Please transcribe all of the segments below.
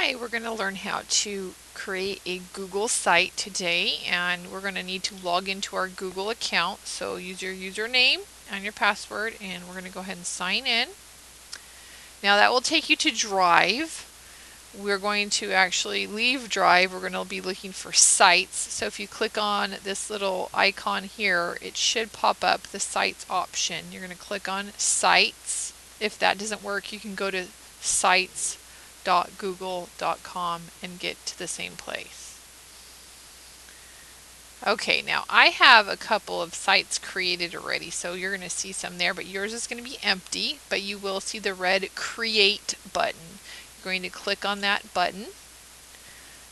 Hi, we're going to learn how to create a Google site today, and we're going to need to log into our Google account. So use your username and your password, and we're going to go ahead and sign in. Now that will take you to Drive. We're going to actually leave Drive. We're going to be looking for sites. So if you click on this little icon here, it should pop up the sites option. You're going to click on sites. If that doesn't work, you can go to sites.google.com and get to the same place. Okay, now I have a couple of sites created already, so you're going to see some there, but yours is going to be empty, but you will see the red Create button. You're going to click on that button.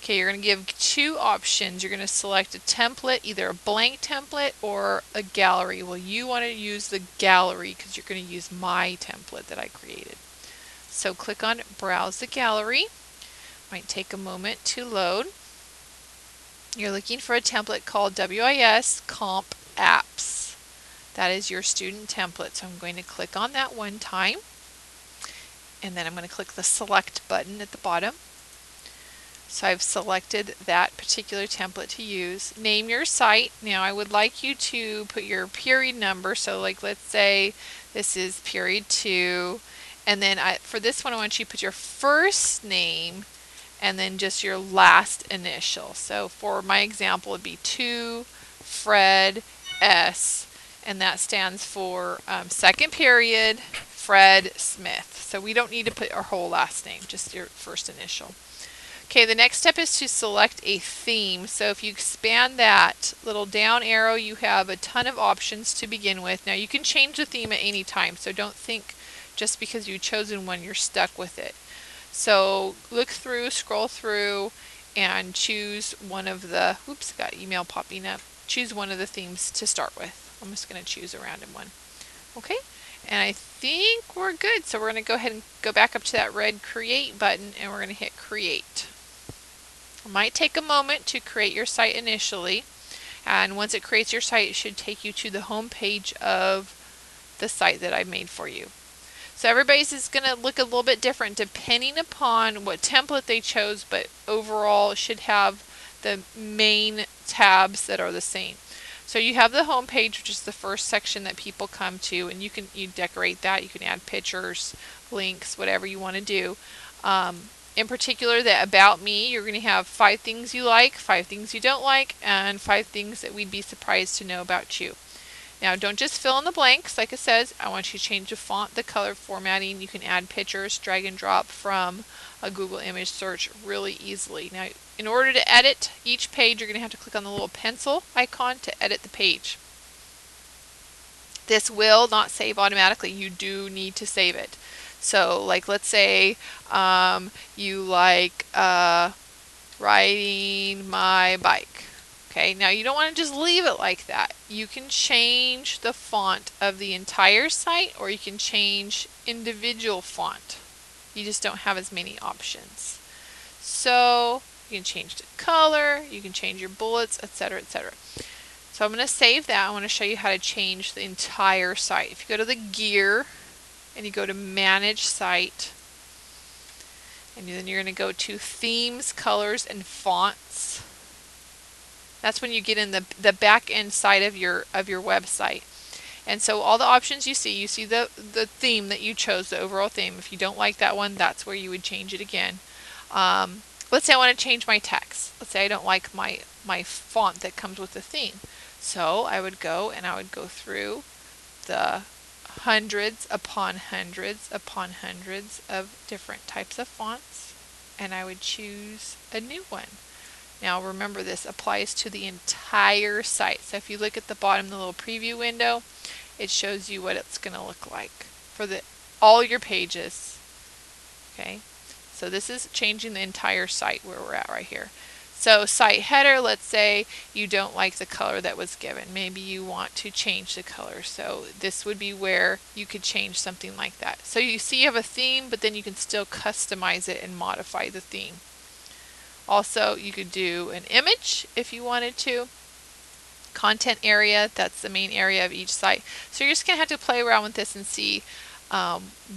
Okay, you're going to give two options. You're going to select a template, either a blank template or a gallery. Well, you want to use the gallery because you're going to use my template that I created. So click on Browse the Gallery. Might take a moment to load. You're looking for a template called WIS Comp Apps. That is your student template. So I'm going to click on that one time. And then I'm going to click the Select button at the bottom. So I've selected that particular template to use. Name your site. Now I would like you to put your period number. So like let's say this is period 2. And then for this one I want you to put your first name and then just your last initial. So for my example it would be 2 Fred S. And that stands for second period Fred Smith. So we don't need to put our whole last name, just your first initial. Okay, the next step is to select a theme. So if you expand that little down arrow, you have a ton of options to begin with. Now you can change the theme at any time, so don't think just because you've chosen one you're stuck with it. So look through, scroll through, and choose one of the, oops, got email popping up. Choose one of the themes to start with. I'm just going to choose a random one. Okay, and I think we're good. So we're going to go ahead and go back up to that red Create button, and we're going to hit Create. It might take a moment to create your site initially, and once it creates your site, it should take you to the home page of the site that I made for you. So everybody's is going to look a little bit different depending upon what template they chose, but overall it should have the main tabs that are the same. So you have the home page, which is the first section that people come to, and you decorate that. You can add pictures, links, whatever you want to do. In particular, the About Me, you're going to have 5 things you like, 5 things you don't like, and 5 things that we'd be surprised to know about you. Now, don't just fill in the blanks. Like it says, I want you to change the font, the color, formatting. You can add pictures, drag and drop from a Google image search really easily. Now, in order to edit each page, you're going to have to click on the little pencil icon to edit the page. This will not save automatically. You do need to save it. So, like, let's say you like riding my bike. Okay, now you don't want to just leave it like that. You can change the font of the entire site, or you can change individual font. You just don't have as many options. So you can change the color, you can change your bullets, etc., etc. So I'm going to save that. I want to show you how to change the entire site. If you go to the gear and you go to Manage Site, and then you're going to go to Themes, Colors, and Fonts. That's when you get in the back end side of your website. And so all the options you see the theme that you chose, the overall theme. If you don't like that one, that's where you would change it again. Let's say I want to change my text. Let's say I don't like my font that comes with the theme. So I would go through the hundreds upon hundreds upon hundreds of different types of fonts, and I would choose a new one. Now remember, this applies to the entire site. So if you look at the bottom, the little preview window, it shows you what it's going to look like for all your pages. Okay, so this is changing the entire site where we're at right here. So site header, let's say you don't like the color that was given. Maybe you want to change the color. So this would be where you could change something like that. So you see you have a theme, but then you can still customize it and modify the theme. Also, you could do an image if you wanted to. Content area, that's the main area of each site. So you're just going to have to play around with this and see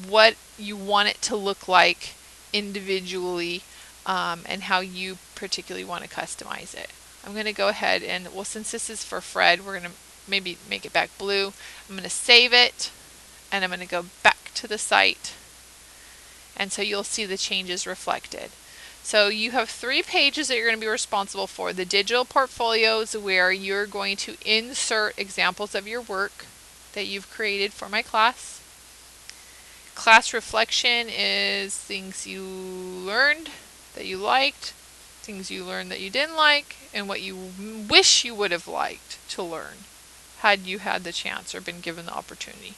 what you want it to look like individually and how you particularly want to customize it. I'm going to go ahead and, well, since this is for Fred, we're going to maybe make it back blue. I'm going to save it, and I'm going to go back to the site, and so you'll see the changes reflected. So you have 3 pages that you're going to be responsible for. The digital portfolios, where you're going to insert examples of your work that you've created for my class. Class reflection is things you learned that you liked, things you learned that you didn't like, and what you wish you would have liked to learn had you had the chance or been given the opportunity.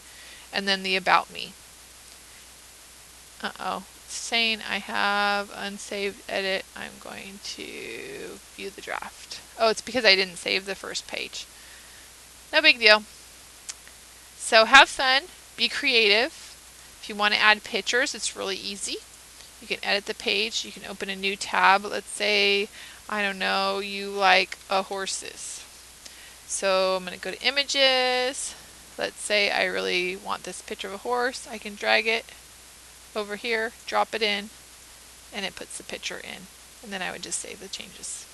And then the about me. It's saying I have unsaved edit. I'm going to view the draft. Oh, it's because I didn't save the first page. No big deal. So have fun, be creative. If you want to add pictures, it's really easy. You can edit the page, you can open a new tab. Let's say, I don't know, you like horses. So I'm going to go to images. Let's say I really want this picture of a horse. I can drag it over here, drop it in, and it puts the picture in. And then I would just save the changes.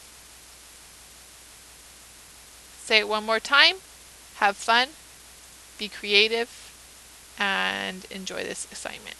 Say it one more time. Have fun, be creative, and enjoy this assignment.